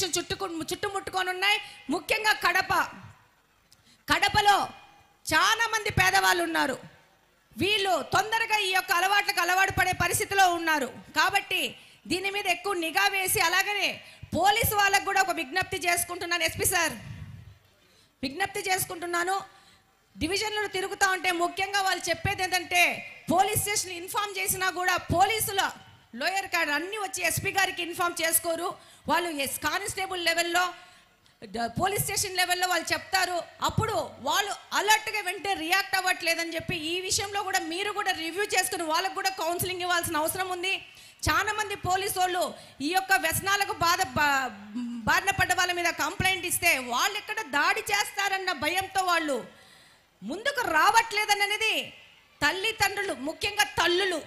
చుట్టుముట్టుకొని ఉన్నాయి. ముఖ్యంగా కడపలో చాలా మంది పేదవాళ్ళు ఉన్నారు. వీళ్ళు తొందరగా ఈ యొక్క అలవాట్లకు అలవాటు పడే పరిస్థితిలో ఉన్నారు. కాబట్టి దీని మీద ఎక్కువ నిఘా వేసి, అలాగనే పోలీసు వాళ్ళకు కూడా ఒక విజ్ఞప్తి చేసుకుంటున్నాను. ఎస్పీ సార్, విజ్ఞప్తి చేసుకుంటున్నాను. డివిజన్లు తిరుగుతూ ఉంటే ముఖ్యంగా వాళ్ళు చెప్పేది ఏంటంటే, పోలీస్ స్టేషన్ ఇన్ఫార్మ్ చేసినా కూడా పోలీసుల లోయర్ కార్డ్ అన్నీ వచ్చి ఎస్పీ గారికి ఇన్ఫార్మ్ చేసుకోరు. వాళ్ళు కానిస్టేబుల్ లెవెల్లో, పోలీస్ స్టేషన్ లెవెల్లో వాళ్ళు చెప్తారు. అప్పుడు వాళ్ళు అలర్ట్గా వెంటనే రియాక్ట్ అవ్వట్లేదని చెప్పి ఈ విషయంలో కూడా మీరు కూడా రివ్యూ చేసుకుని వాళ్ళకు కూడా కౌన్సిలింగ్ ఇవ్వాల్సిన అవసరం ఉంది. చాలా మంది పోలీసు వాళ్ళు ఈ యొక్క వ్యసనాలకు బారిన పడ్డ వాళ్ళ మీద కంప్లైంట్ ఇస్తే వాళ్ళు ఎక్కడ దాడి చేస్తారన్న భయంతో వాళ్ళు ముందుకు రావట్లేదనేది తల్లిదండ్రులు, ముఖ్యంగా తల్లులు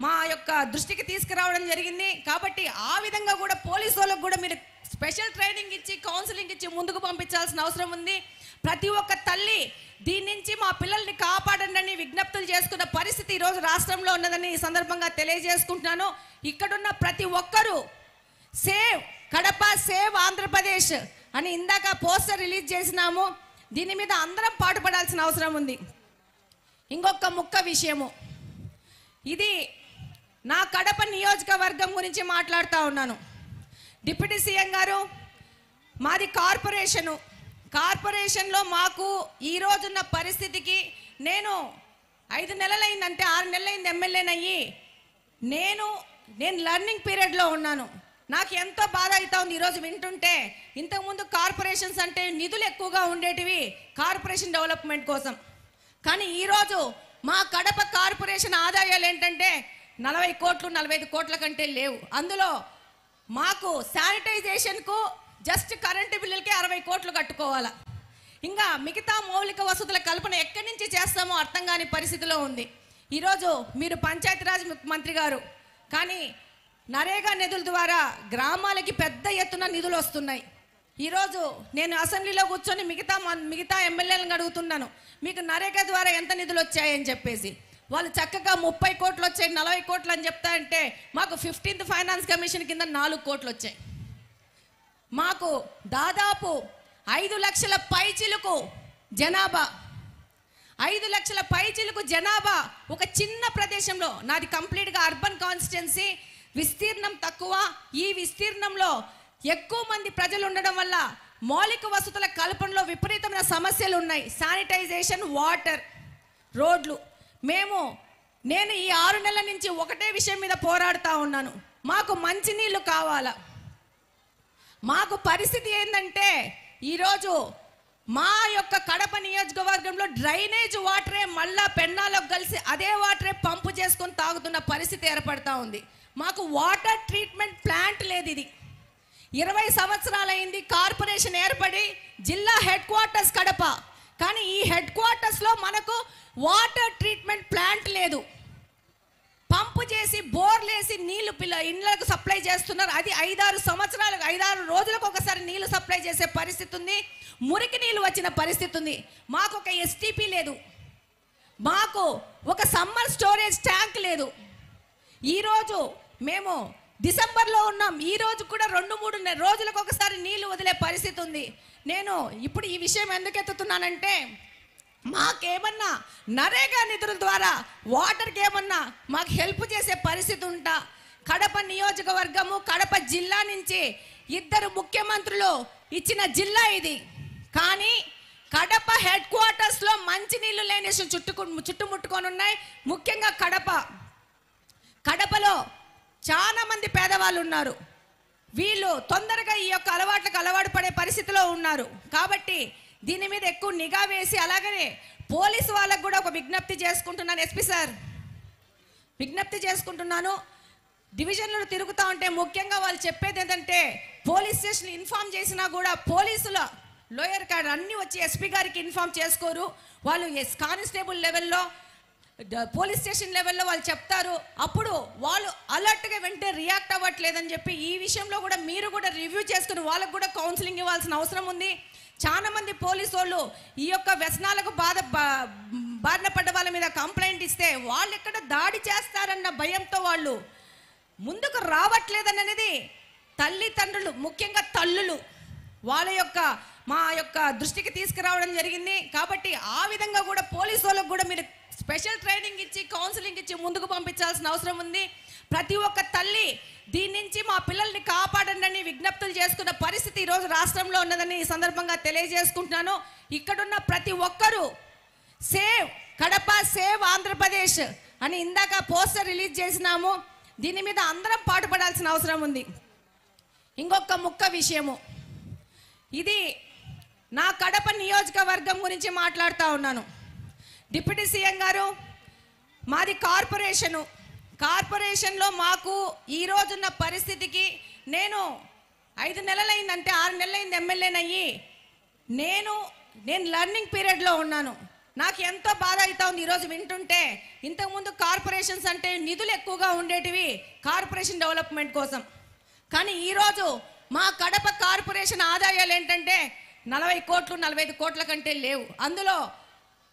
మా యొక్క దృష్టికి తీసుకురావడం జరిగింది. కాబట్టి ఆ విధంగా కూడా పోలీసు వాళ్ళకు కూడా మీరు స్పెషల్ ట్రైనింగ్ ఇచ్చి కౌన్సిలింగ్ ఇచ్చి ముందుకు పంపించాల్సిన అవసరం ఉంది. ప్రతి ఒక్క తల్లి దీని నుంచి మా పిల్లల్ని కాపాడండి అని విజ్ఞప్తులు చేసుకున్న పరిస్థితి ఈరోజు రాష్ట్రంలో ఉన్నదని ఈ సందర్భంగా తెలియజేసుకుంటున్నాను. ఇక్కడున్న ప్రతి ఒక్కరూ సేవ్ కడప, సేవ్ ఆంధ్రప్రదేశ్ అని ఇందాక పోస్టర్ రిలీజ్ చేసినాము. దీని మీద అందరం పాటుపడాల్సిన అవసరం ఉంది. ఇంకొక ముక్క విషయము, ఇది నా కడప నియోజకవర్గం గురించి మాట్లాడుతూ ఉన్నాను. డిప్యూటీ సీఎం గారు, మాది కార్పొరేషన్లో మాకు ఈ రోజున్న పరిస్థితికి నేను 5 నెలలైందంటే 6 నెలలైంది ఎమ్మెల్యేనయ్యి. నేను లర్నింగ్ పీరియడ్లో ఉన్నాను. నాకు ఎంతో బాధ అవుతా ఉంది ఈరోజు వింటుంటే. ఇంతకుముందు కార్పొరేషన్స్ అంటే నిధులు ఎక్కువగా ఉండేటివి కార్పొరేషన్ డెవలప్మెంట్ కోసం. కానీ ఈరోజు మా కడప కార్పొరేషన్ ఆదాయాలు ఏంటంటే 40 కోట్లు 45 కోట్ల కంటే లేవు. అందులో మాకు శానిటైజేషన్కు జస్ట్ కరెంటు బిల్లులకే 60 కోట్లు కట్టుకోవాలా. ఇంకా మిగతా మౌలిక వసతుల కల్పన ఎక్కడి నుంచి చేస్తామో అర్థం కాని పరిస్థితిలో ఉంది. ఈరోజు మీరు పంచాయతీరాజ్ మంత్రి గారు, కానీ నరేగా నిధుల ద్వారా గ్రామాలకి పెద్ద ఎత్తున నిధులు వస్తున్నాయి. ఈరోజు నేను అసెంబ్లీలో కూర్చొని మిగతా ఎమ్మెల్యేలను అడుగుతున్నాను, మీకు నరేగా ద్వారా ఎంత నిధులు వచ్చాయని చెప్పేసి. వాళ్ళు చక్కగా 30 కోట్లు వచ్చాయి, 40 కోట్లు అని చెప్తారంటే మాకు 15th ఫైనాన్స్ కమిషన్ కింద 4 కోట్లు వచ్చాయి. మాకు దాదాపు 5 లక్షల పైచిలుకు జనాభా, 5 లక్షల పైచిలుకు జనాభా ఒక చిన్న ప్రదేశంలో. నాది కంప్లీట్గా అర్బన్ కాన్స్టిట్యున్సీ, విస్తీర్ణం తక్కువ. ఈ విస్తీర్ణంలో ఎక్కువ మంది ప్రజలు ఉండడం వల్ల మౌలిక వసతుల కల్పనలో విపరీతమైన సమస్యలు ఉన్నాయి. శానిటైజేషన్, వాటర్, రోడ్లు. నేను ఈ 6 నెలల నుంచి ఒకటే విషయం మీద పోరాడుతూ ఉన్నాను. మాకు మంచినీళ్ళు కావాలా. మాకు పరిస్థితి ఏంటంటే ఈరోజు మా యొక్క కడప నియోజకవర్గంలో డ్రైనేజ్ వాటరే మళ్ళా పెన్నాలోకి కలిసి అదే వాటరే పంపు చేసుకొని తాగుతున్న పరిస్థితి ఏర్పడతా ఉంది. మాకు వాటర్ ట్రీట్మెంట్ ప్లాంట్ లేదు. ఇది 20 సంవత్సరాలైంది కార్పొరేషన్ ఏర్పడి, జిల్లా హెడ్ క్వార్టర్స్ కడప. కానీ ఈ హెడ్ క్వార్టర్స్లో మనకు వాటర్ ట్రీట్మెంట్ ప్లాంట్ లేదు. పంపు చేసి బోర్లేసి నీళ్లు ఇళ్లకు సప్లై చేస్తున్నారు. అది 5-6 రోజులకు ఒకసారి నీళ్లు సప్లై చేసే పరిస్థితి ఉంది. మురికి నీళ్ళు వచ్చిన పరిస్థితి ఉంది. మాకు ఒక ఎస్టీపీ లేదు. మాకు ఒక సమ్మర్ స్టోరేజ్ ట్యాంక్ లేదు. ఈరోజు మేము డిసెంబర్లో ఉన్నాం. ఈరోజు కూడా 2-3 రోజులకు ఒకసారి నీళ్లు వదిలే పరిస్థితి ఉంది. నేను ఇప్పుడు ఈ విషయం ఎందుకు ఎత్తుతున్నానంటే, మాకేమన్నా నరేగా నిధుల ద్వారా వాటర్కి ఏమన్నా మాకు హెల్ప్ చేసే పరిస్థితి ఉంటా. కడప నియోజకవర్గము, కడప జిల్లా నుంచి 2 ముఖ్యమంత్రులు ఇచ్చిన జిల్లా ఇది. కానీ కడప హెడ్ క్వార్టర్స్లో మంచినీళ్ళు లేని చుట్టుముట్టుకొని ఉన్నాయి. ముఖ్యంగా కడపలో చాలా మంది పేదవాళ్ళు ఉన్నారు. వీళ్ళు తొందరగా ఈ యొక్క అలవాట్లకు అలవాటు పడే పరిస్థితిలో ఉన్నారు. కాబట్టి దీని మీద ఎక్కువ నిఘా వేసి, అలాగనే పోలీసు వాళ్ళకు కూడా ఒక విజ్ఞప్తి చేసుకుంటున్నాను. ఎస్పీ సార్, విజ్ఞప్తి చేసుకుంటున్నాను. డివిజన్లు తిరుగుతూ ఉంటే ముఖ్యంగా వాళ్ళు చెప్పేది ఏంటంటే, పోలీస్ స్టేషన్ ఇన్ఫార్మ్ చేసినా కూడా పోలీసుల లోయర్ కార్డ్ అన్నీ వచ్చి ఎస్పీ గారికి ఇన్ఫార్మ్ చేసుకోరు. వాళ్ళు కానిస్టేబుల్ లెవెల్లో, పోలీస్ స్టేషన్ లెవెల్లో వాళ్ళు చెప్తారు. అప్పుడు వాళ్ళు అలర్ట్గా వెంటనే రియాక్ట్ అవ్వట్లేదని చెప్పి ఈ విషయంలో కూడా మీరు కూడా రివ్యూ చేసుకుని వాళ్ళకు కూడా కౌన్సిలింగ్ ఇవ్వాల్సిన అవసరం ఉంది. చాలా మంది పోలీసు వాళ్ళు ఈ యొక్క వ్యసనాలకు బారిన పడ్డ వాళ్ళ మీద కంప్లైంట్ ఇస్తే వాళ్ళు ఎక్కడ దాడి చేస్తారన్న భయంతో వాళ్ళు ముందుకు రావట్లేదనేది తల్లిదండ్రులు, ముఖ్యంగా తల్లులు మా యొక్క దృష్టికి తీసుకురావడం జరిగింది. కాబట్టి ఆ విధంగా కూడా పోలీసు వాళ్ళకు కూడా మీరు స్పెషల్ ట్రైనింగ్ ఇచ్చి, కౌన్సిలింగ్ ఇచ్చి ముందుకు పంపించాల్సిన అవసరం ఉంది. ప్రతి ఒక్క తల్లి దీని నుంచి మా పిల్లల్ని కాపాడండి అని విజ్ఞప్తులు చేసుకున్న పరిస్థితి ఈరోజు రాష్ట్రంలో ఉన్నదని ఈ సందర్భంగా తెలియజేసుకుంటున్నాను. ఇక్కడున్న ప్రతి ఒక్కరూ సేవ్ కడప, సేవ్ ఆంధ్రప్రదేశ్ అని ఇందాక పోస్టర్ రిలీజ్ చేసినాము. దీని మీద అందరం పాటుపడాల్సిన అవసరం ఉంది. ఇంకొక ముక్క విషయము, ఇది నా కడప నియోజకవర్గం గురించి మాట్లాడుతూ ఉన్నాను. డిప్యూటీ సీఎం గారు, మాది కార్పొరేషన్లో మాకు ఈ రోజున్న పరిస్థితికి నేను 5 నెలలైందంటే 6 నెలలైంది ఎమ్మెల్యేనయ్యి. నేను లర్నింగ్ పీరియడ్లో ఉన్నాను. నాకు ఎంతో బాధ అవుతా ఉంది ఈరోజు వింటుంటే. ఇంతకుముందు కార్పొరేషన్స్ అంటే నిధులు ఎక్కువగా ఉండేటివి కార్పొరేషన్ డెవలప్మెంట్ కోసం. కానీ ఈరోజు మా కడప కార్పొరేషన్ ఆదాయాలు ఏంటంటే 40 కోట్లు 45 కోట్ల కంటే లేవు. అందులో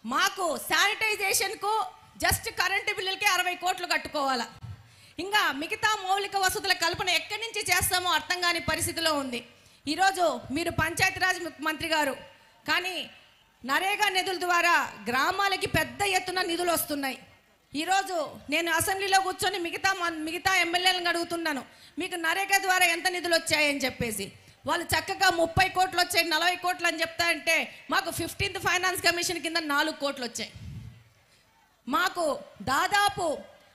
మాకు శానిటైజేషన్కు జస్ట్ కరెంటు బిల్లులకే 60 కోట్లు కట్టుకోవాలా. ఇంకా మిగతా మౌలిక వసతుల కల్పన ఎక్కడి నుంచి చేస్తామో అర్థం కాని పరిస్థితిలో ఉంది. ఈరోజు మీరు పంచాయతీరాజ్ మంత్రి గారు, కానీ నరేగా నిధుల ద్వారా గ్రామాలకి పెద్ద ఎత్తున నిధులు వస్తున్నాయి. ఈరోజు నేను అసెంబ్లీలో కూర్చొని మిగతా ఎమ్మెల్యేలను అడుగుతున్నాను, మీకు నరేగా ద్వారా ఎంత నిధులు వచ్చాయని చెప్పేసి. వాళ్ళు చక్కగా 30 కోట్లు వచ్చాయి, 40 కోట్లు అని చెప్తా అంటే మాకు 15th ఫైనాన్స్ కమిషన్ కింద 4 కోట్లు వచ్చాయి. మాకు దాదాపు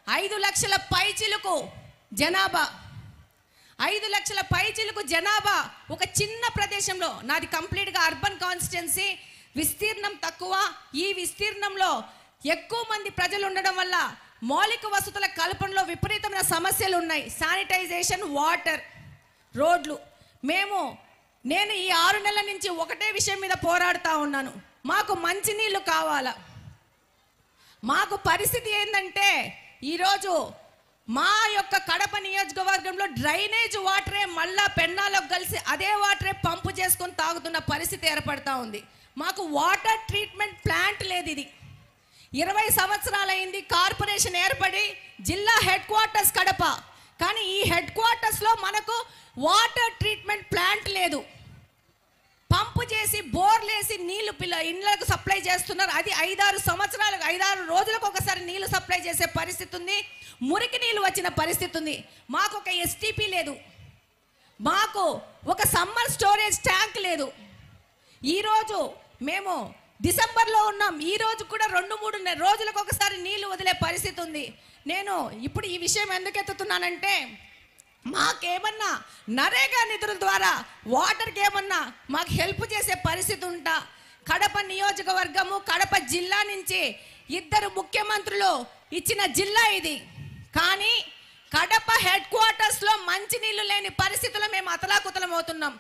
5 లక్షల పైచిలుకు జనాభా, 5 లక్షల పైచిలుకు జనాభా ఒక చిన్న ప్రదేశంలో. నాది కంప్లీట్గా అర్బన్ కాన్స్టిట్యున్సీ, విస్తీర్ణం తక్కువ. ఈ విస్తీర్ణంలో ఎక్కువ మంది ప్రజలు ఉండడం వల్ల మౌలిక వసతుల కల్పనలో విపరీతమైన సమస్యలు ఉన్నాయి. శానిటైజేషన్, వాటర్, రోడ్లు. నేను ఈ 6 నెలల నుంచి ఒకటే విషయం మీద పోరాడుతూ ఉన్నాను. మాకు మంచినీళ్ళు కావాలా. మాకు పరిస్థితి ఏంటంటే ఈరోజు మా యొక్క కడప నియోజకవర్గంలో డ్రైనేజ్ వాటరే మళ్ళా పెన్నాలకు కలిసి అదే వాటరే పంపు చేసుకొని తాగుతున్న పరిస్థితి ఏర్పడతా ఉంది. మాకు వాటర్ ట్రీట్మెంట్ ప్లాంట్ లేదు. ఇది 20 సంవత్సరాలైంది కార్పొరేషన్ ఏర్పడి, జిల్లా హెడ్ క్వార్టర్స్ కడప. కానీ ఈ హెడ్ క్వార్టర్స్లో మనకు వాటర్ ట్రీట్మెంట్ ప్లాంట్ లేదు. పంపు చేసి బోర్లేసి నీళ్లు ఇళ్లకు సప్లై చేస్తున్నారు. అది 5-6 రోజులకు ఒకసారి నీళ్లు సప్లై చేసే పరిస్థితి ఉంది. మురికి నీళ్ళు వచ్చిన పరిస్థితి ఉంది. మాకు ఒక ఎస్టీపీ లేదు. మాకు ఒక సమ్మర్ స్టోరేజ్ ట్యాంక్ లేదు. ఈరోజు మేము డిసెంబర్లో ఉన్నాం. ఈ రోజు కూడా 2-3 రోజులకు ఒకసారి నీళ్లు వదిలే పరిస్థితి ఉంది. నేను ఇప్పుడు ఈ విషయం ఎందుకు ఎత్తుతున్నానంటే, మాకేమన్నా నరేగా నిధుల ద్వారా వాటర్కి ఏమన్నా మాకు హెల్ప్ చేసే పరిస్థితి ఉంటా. కడప నియోజకవర్గము, కడప జిల్లా నుంచి 2 ముఖ్యమంత్రులు ఇచ్చిన జిల్లా ఇది. కానీ కడప హెడ్ క్వార్టర్స్లో మంచినీళ్ళు లేని పరిస్థితుల్లో మేము అతలాకుతలం అవుతున్నాం.